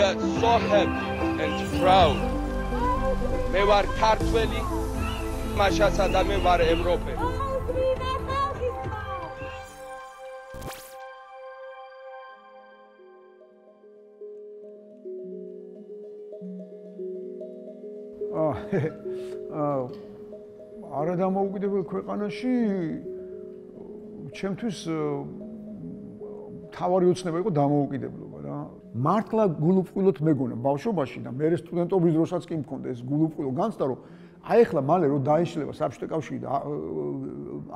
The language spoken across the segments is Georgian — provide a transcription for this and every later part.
are so happy and proud. მე ვარ ქართველი, მაშაცა და მე ვარ ევროპელი. არა დამოუკიდებელ ქვეყანაში ჩემთვის თავარი ოცნება იყო დამოუკიდებლობა რა. მართლა გულუბრყვილოდ მეგონა ბავშვობაში და მე სტუდენტობის დროსაც კი მქონდა ეს გულუბრყვილო განცდა რომ აი ახლა მალე რომ დაიშლება საბჭოთა კავშირი და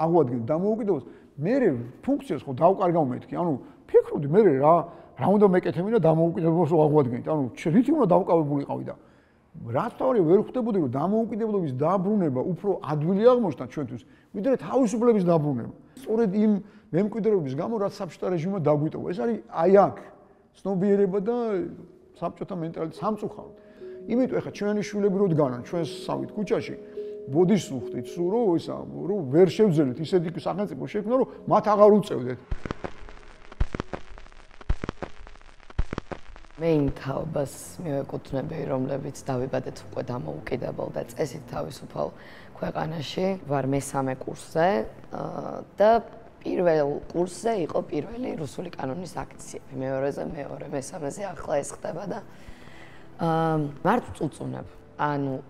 აღვადგენ დამოუკიდებლობას მე ფუნქციას ხო დავკარგავ მეთქი. ანუ ფიქრობდი მე რა უნდა მეკეთებინა დამოუკიდებლობას აღვადგენით. ანუ რითი უნდა დავკავებულიყავი და რაც თავი ვერ ხვდებოდი რომ დამოუკიდებლობის დაბრუნება უფრო ადვილი აღმოჩნდა ჩვენთვის ვიდრე თავისუფლების დაბრუნება. სწორედ იმ მემკვიდრეობის გამო რაც საბჭოთა რეჟიმმა დაგვიტოვა. ეს არის აი აქ ცნობიერება და საბჭოთა მენტალიტეტი სამწუხაროდ. იმიტომ ეხლა ჩვენი შვილები რო დგანან ჩვენს სავით ქუჩაში ბოდიშს უხდით სულ რომ ისა რომ ვერ შევძელით ისეთი სახელმწიფო შექმნა რომ მათ აღარ უწევდეთ. მე იმ თაობას მივეკუთვნები, რომლებიც დავიბადეთ უკვე დამოუკიდებელ და წესით თავისუფალ ქვეყანაში. ვარ მესამე კურსზე და პირველ კურსზე იყო პირველი რუსული კანონის აქციები. მეორეზე მეორე, მესამეზე ახლა ეს ხდება და მართ წუწუნებ. ანუ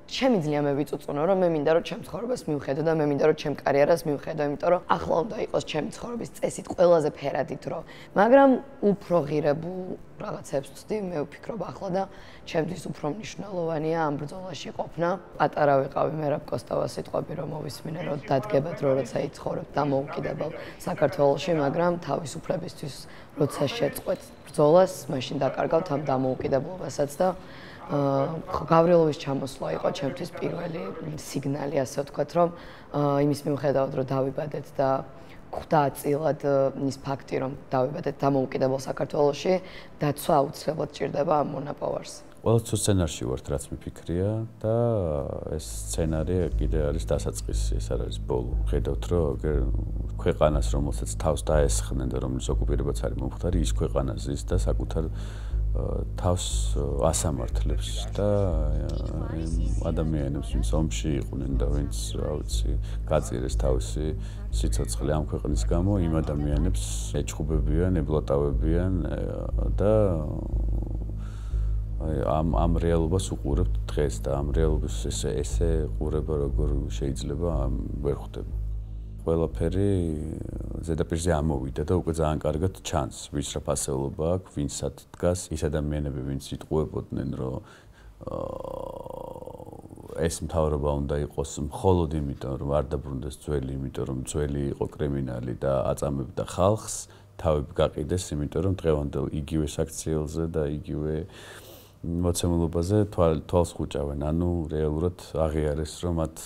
ჩემი ძლია მე ვიწუწუნო, რომ მე მინდა რომ ჩემ ცხოვრებას მივხედო და მე მინდა რომ ჩემ კარიერას მივხედო, იმიტომ რომ ახლა უნდა იყოს ჩემი ცხოვრების წესით ყველაზე ფერადი დრო. მაგრამ უფრო ღირებულ რაღაცებს ვწდი, მე ვფიქრობ ახლა და ჩემთვის უფრო მნიშვნელოვანია ამ ბრძოლაში ყოფნა. პატარა ვიყავი მე რა კოსტავას სიტყვები რომ მოვისმინე რომ დადგება დრო, როცა იცხოვრებ დამოუკიდებელ საქართველოში, მაგრამ თავისუფლებისთვის როცა შეწყვეტ ბრძოლას, მაშინ დაკარგავთ ამ დამოუკიდებლობასაც და გავრილოვის ჩამოსვლა იყო ჩემთვის პირველი სიგნალი, ასე ვთქვათ, რომ იმის მიუხედავად, რომ დავიბადეთ და ხვდა წილად ის ფაქტი, რომ დავიბადეთ დამოუკიდებელ საქართველოში, დაცვა აუცილებლად ჭირდება ამ მონაპოვარს. ყველა თუ სცენარში ვართ, რაც მიფიქრია და ეს სცენარი კიდე არის დასაწყისი, ეს არ არის ბოლო. ხედავთ, რომ ქვეყანას, რომელსაც თავს დაესხნენ და რომლის ოკუპირებაც არის მომხდარი, ის ქვეყანა ზის და საკუთარ თავს ასამართლებს და ადამიანებს, ვინც ომში იყვნენ და ვინც, რა ვიცი, გაწირეს თავისი სიცოცხლე ამ ქვეყნის გამო, იმ ადამიანებს ეჩხუბებიან, ებლატავებიან და ამ რეალობას უყურებთ დღეს და ამ რეალობის ესე ყურება როგორ შეიძლება ვერ ხვდება. ყველაფერი ზედაპირზე ამოვიდა და უკვე ძალიან კარგად ჩანს, ვის რა ფასეულობა აქვს, ვინცად დგას ის ადამიანები, ვინც იტყუებოდნენ, რომ ეს მთავრობა უნდა იყოს მხოლოდ იმიტომ, რომ არ დაბრუნდეს ძველი, იმიტომ რომ ძველი იყო კრიმინალი და აწამებდა ხალხს, თავები გაყიდეს, იმიტომ რომ დღევანდელ იგივე საქციელზე და იგივე მოცემულობაზე თვალს ხუჭავენ. ანუ რეალურად აღიარეს, რომ მათ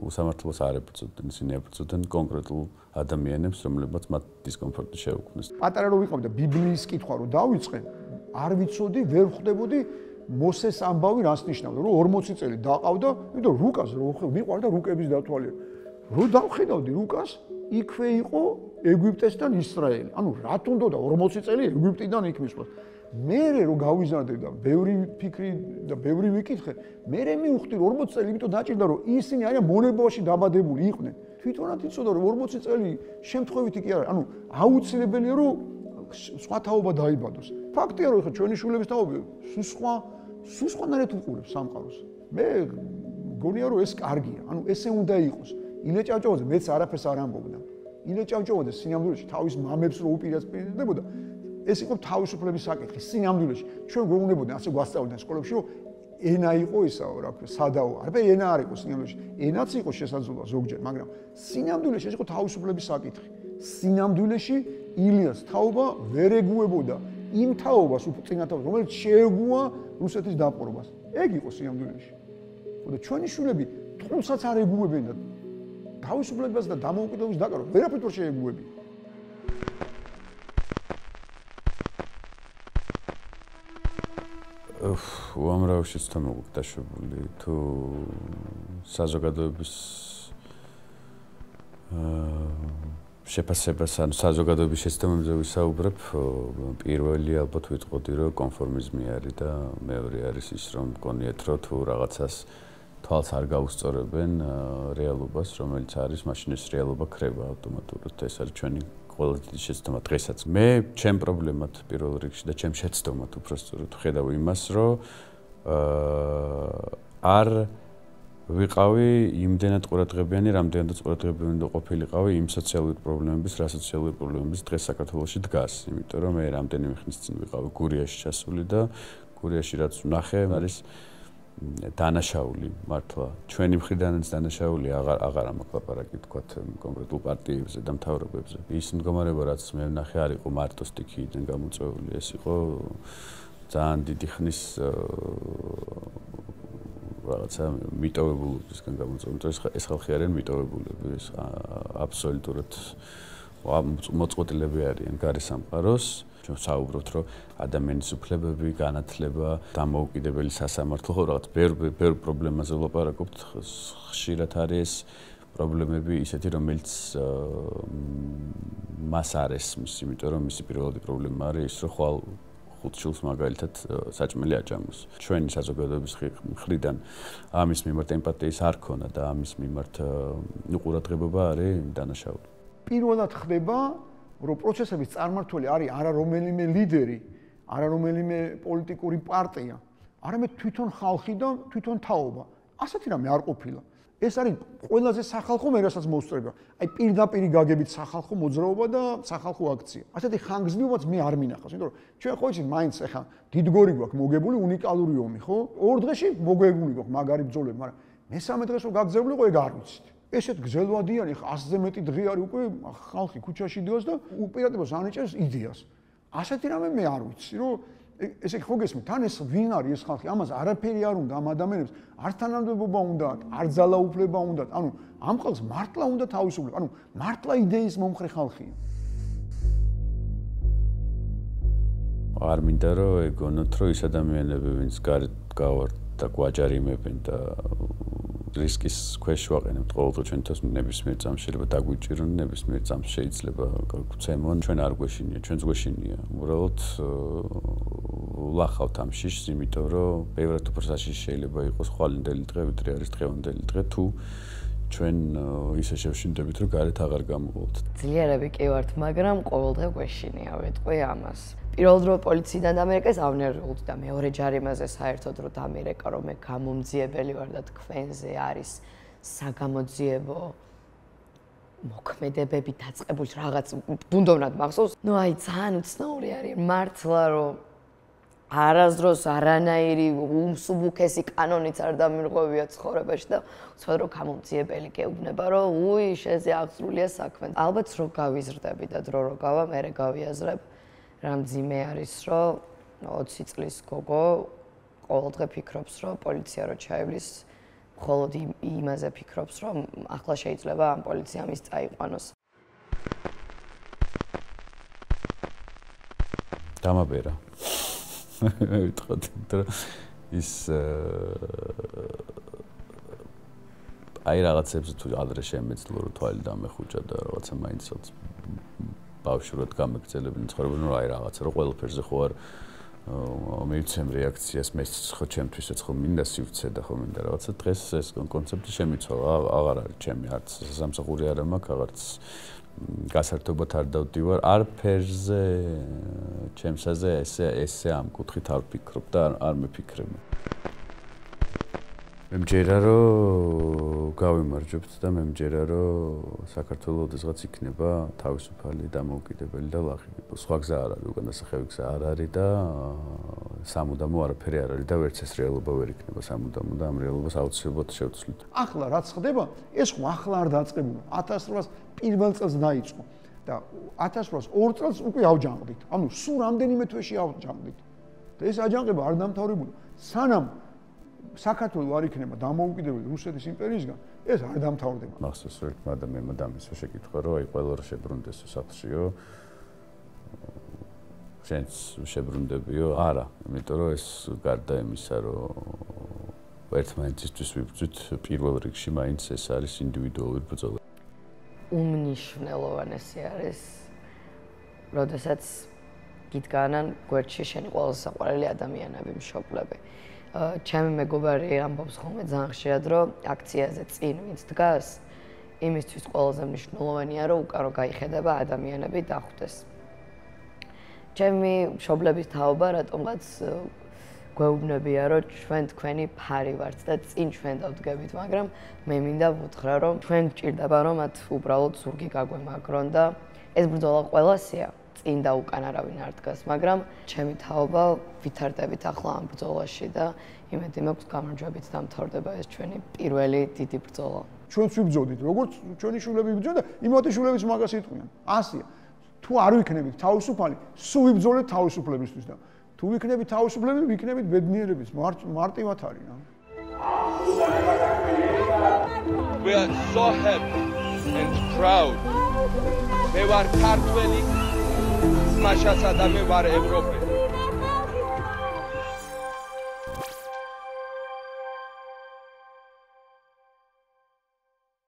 უსამართლობას არ ებრძოდნენ, ისინი ებრძოდნენ კონკრეტულ ადამიანებს, რომლებიც მათ დისკომფორტი შეუქმნეს. პატარა რო ვიყავი და ბიბლიის კითხვა რო დავიწყე, არ ვიცოდი, ვერ ხვდებოდი მოსეს ამბავი რას ნიშნავდა, რომ 40 წელი დაყავდა, იმიტომ რუკას რო მიყვარდა რუკების დათვალიერება. რო დავხედავდი რუკას, იქვე იყო ეგვიპტესთან ისრაელი. ანუ რა თუნდა 40 წელი ეგვიპტიდან იქ მისვლა. მერე რო გავიზარდე და ბევრი ფიქრი და ბევრი ვიკითხე, მერე მივხვდი 40 წელი იმიტომ დაჭირდა რომ ისინი არიან მონებაში დაბადებული იყვნენ. თვითონაც იცოდა რომ 40 წელი შემთხვევითი კი არა, ანუ აუცილებელია რომ სხვა თაობა დაიბადოს. ფაქტია რომ ხა ჩვენი შვილების თაობა სულ სხვანაირად უყურებს სამყაროს. მე გონია რომ ეს კარგია, ანუ ესე უნდა იყოს. ილე ჭავჭავაძე მეც არაფერს არ ამბობდა. ილე ჭავჭავაძე სინამდვილეში თავის მამებს რო უპირისპირდებოდა ეს იყო თავისუფლების საკითხი სინამდვილეში. ჩვენ გვეუბნებოდნენ, ასე გვასწავლდნენ სკოლებში, რომ ენა იყო ისაო, რა ქვია, სადაო. არაფერი ენა არ იყო სინამდვილეში. ენაც იყო შესაძლოა ზოგჯერ, მაგრამ სინამდვილეში ეს იყო თავისუფლების საკითხი. სინამდვილეში ილიას თაობა ვერ ეგუებოდა იმ თაობას წინათავს, რომელიც შეეგუა რუსეთის დაპყრობას. ეგ იყო სინამდვილეში. ხო და ჩვენი შვილები თულსაც არ ეგუებენ და თავისუფლებას და დამოუკიდებლობის დაკარგვა ვერაფერს ვერ შეეგუებიან. უამრავი შეცდომა გვაქვს დაშვებული თუ საზოგადოების შეფასებას ან საზოგადოების შეცდომებზე ვისაუბრებ, პირველი ალბათ ვიტყოდი, რომ კონფორმიზმი არის და მეორე არის ის, რომ მგონიათ, რომ თუ რაღაცას თვალს არ გაუსწორებენ რეალობას, რომელიც არის, მაშინ ეს რეალობა ქრება ავტომატურად. ეს არის ჩვენი ყველაზე დიდი შეცდომა დღესაც. მე ჩემ პრობლემად პირველ რიგში და ჩემ შეცდომად უბრალოდ ხედავ იმას, რომ არ ვიყავი იმდენად ყურადღებიანი, რამდენადაც ყურადღებიანი და ყოფილიყავი იმ სოციალური პრობლემების, რა სოციალური პრობლემების დღეს საქართველოში დგას, იმიტომ რომ მე რამდენიმე ხნის წინ ვიყავი გურიაში ჩასული და გურიაში რაც ვნახე, არის დანაშაული მართლა. ჩვენი მხრიდანაც დანაშაული აღარ მაქვს ლაპარაკი თქვათ კონკრეტულ პარტიებზე და მთავრობებზე. ის მდგომარეობა რაც მე ვნახე არ იყო მარტო სტიქიიდან გამოწვეული, ეს იყო ძალიან დიდი ხნის რაღაცა მიტოვებულობისგან გამოწვეული. ეს ხალხი არიან მიტოვებულები, ეს აბსოლუტურად მოწყვეტილები არიან გარე სამყაროს. ჩვენ საუბრობთ, რომ ადამიანის უფლებები, განათლება, დამოუკიდებელი სასამართლო, ხო რაღაც ბევრ პრობლემაზე ვლაპარაკობთ. ხშირად არის პრობლემები ისეთი, რომელიც მას არ ესმის, იმიტომ რომ მისი პირველი პრობლემა არის ის, რომ ხვალ ხუთშვილს მაგალითად საჭმელი აჭამოს. ჩვენი საზოგადოების მხრიდან ამის მიმართ ემპათიის არ ქონა და ამის მიმართ ყურადღება არის დანაშაული. პირველად ხდება, რომ პროცესების წარმმართველი არის არა რომელიმე ლიდერი, არა რომელიმე პოლიტიკური პარტია, არამედ თვითონ ხალხი და თვითონ თაობა. ასეთი რამე არ ყოფილა. ეს არის ყველაზე სახალხო მე რასაც მოსწრება. აი პირდაპირ გაგებით სახალხო მოძრაობა და სახალხო აქცია. ასეთი ხანგრძლივობაც მე არ მინახავს, იმიტომ რომ ჩვენ ხო იცით მაინც ახლა დიდგორი გვაქვს მოგებული უნიკალური ომი, ხო? ორ დღეში მოგებული გვაქვს მაგარი ბრძოლები, მაგრამ მესამე დღეს რომ გაგზავნილიყო ეგ არ ვიცით. ესეთ გზელვადიანი 100-ზე მეტი დღე არის უკვე ხალხი ქუჩაში დევს და უპირატებას ანიჭებს იდეას. ასეთი რამე მე არ ვიცი, რომ ესე ხო გესმით, თან ეს ვინ არის ეს ხალხი? ამას არაფერი არ უნდა ამ ადამიანებს, არ თანამდებობა უნდათ, არ ძალაუფლება უნდათ. ანუ ამ ხალხს მართლა უნდა თავისუფლება, ანუ მართლა იდეის მომხრე ხალხია. არ მინდა რომ ეგონოთ, რომ ის ადამიანები, ვინც გარეთ გავართ და გვაჯარიმებენ და რისკის ქვეშ ვაყენებთ ყოველდღე ჩვენ თავს ნებისმიერ წამს შეიძლება დაგვიჭირონ, ნებისმიერ წამს შეიძლება გვცემონ, ჩვენ არ გვეშინია, ჩვენც გვეშინია. უბრალოდ ვლახავთ ამ შიშს, იმიტომ რომ ბევრად უფრო საშიში შეიძლება იყოს ხვალინდელი დღე, ვიდრე არის დღევანდელი დღე, თუ ჩვენ ისე შევშინდებით, რომ გარეთ აღარ გამოვვალთ. ძლიერები კი ვართ, მაგრამ ყოველდღე გვეშინია, ვიტყვი ამას. პირველ დრო პოლიციიდან დამერეკეს ავნერგულდი და მეორე ჯარიმაზე საერთოდ რომ დამერეკა, რომ მე გამომძიებელი ვარ და თქვენზე არის საგამოძიებო მოქმედებები დაწყებული რაღაც ბუნდოვნად მახსოვს. ნუ აი ძალიან უცნაური არის მართლა რომ არასდროს არანაირი უმსუბუქესი კანონიც არ დამირღვევია ცხოვრებაში და უცბად რომ გამომძიებელი გეუბნება რომ უი შეზე აღსრულია საქმე. ალბათ რო გავიზრდები და დრო რო გავა, მე გავიაზრებ რა მძიმე არის რომ 20 წლის გოგო ყოველდღე ფიქრობს რომ პოლიცია რო ჩაივლის, მხოლოდ იმაზე ფიქრობს რომ ახლა შეიძლება ამ პოლიციამ ის წაიყვანოს. დამაბერა. ვიტყოდი, რომ ის აი რაღაცებს თუ ადრე შემეძლო რომ თვალი დამეხუჭა და რაღაცა მაინც ბავშვურად გამეგრძელებინი ცხოვრობენ რომ აი რაღაცა რომ ყველაფერზე ხო არ მივცემ რეაქციას მე ხო ჩემთვისაც ხო მინდა სივრცე და ხო მინდა რაღაცა დღეს ეს კონცეფტი შემიცვალა აღარ არის ჩემი არც სამსახური არ მაქვს აღარც გასართობად არ დავდივარ არაფერზე ჩემსაზე ესე ამ კუთხით არ ვფიქრობ და არ მეფიქრებ მე მჯერა რომ გავიმარჯვებთ და მე მჯერა რომ საქართველოს ოდესღაც იქნება თავისუფალი დამოუკიდებელი და ლაღი. სხვა გზა არ არის, უკან დასახევი გზა არ არის და სამუდამო არაფერი არ არის და ვერც ეს რეალობა ვერ იქნება სამუდამო და ამ რეალობას აუცილებლად შევცვლით. ახლა რაც ხდება, ეს ხო ახლა არ დაწყებულა. 1801 წელს დაიწყო და 1802 წელს უკვე ავჯანყდით. ანუ სულ რამდენიმე თვეში ავჯანყდით. და ეს აჯანყება არ დამთავრებულა. სანამ საქართველოს არ იქნება დამოუკიდებელი რუსეთის იმპერიისგან, ეს არ დამთავრდება. მახსოვს რომ ერთმა ადამიანმა დამისვა შეკითხვა, რომ აი ყველა რა შებრუნდეს სახლშიო. შენც შებრუნდებიო? არა, იმიტომ რომ ეს გარდა იმისა, რომ ერთმანეთისთვის ვიბრძვით პირველ რიგში, მაინც ეს არის ინდივიდუალური ბრძოლა. უმნიშვნელოვანესი არის, როდესაც გიდგანან გვერდში შენი ყველაზე საყვარელი ადამიანები, მშობლები. ჩემი მეგობარი ამბობს ხოლმე ძალიან ხშირად, რომ აქციაზე წინ ვინც დგას, იმისთვის ყველაზე მნიშვნელოვანია, რომ უკარო გაიხედება ადამიანები დახვდეს. ჩემი მშობლების თაობა რატომღაც გვეუბნებია, რომ ჩვენ თქვენი ფარი ვართ და წინ ჩვენ დავდგებით, მაგრამ მე მინდა ვუთხრა, რომ ჩვენ გვჭირდება, რომ მათ უბრალოდ ზურგი გაგვემაგრონ და ეს ბრძოლა ყველასია. წინ და უკან არავინ არ დგას, მაგრამ ჩემი თაობა ვითარდებით ახლა ამ ბრძოლაში და იმედი მაქვს გამარჯვებით დამთავრდება ეს ჩვენი პირველი დიდი ბრძოლა. ჩვენც ვიბრძოდით, როგორც ჩვენი შულები იბრძოდნენ და იმათი შულებიც მაგას იტყვიან. ასია. თუ არ ვიქნებით თავისუფალი, სულ ვიბრძოლეთ თავისუფლებისთვის და თუ ვიქნებით თავისუფლები, ვიქნებით ბედნიერების მარტივად არის რა. We are so happy and proud. მე ვარ ქართველი, მაშასა და მე ვარ ევროპელი.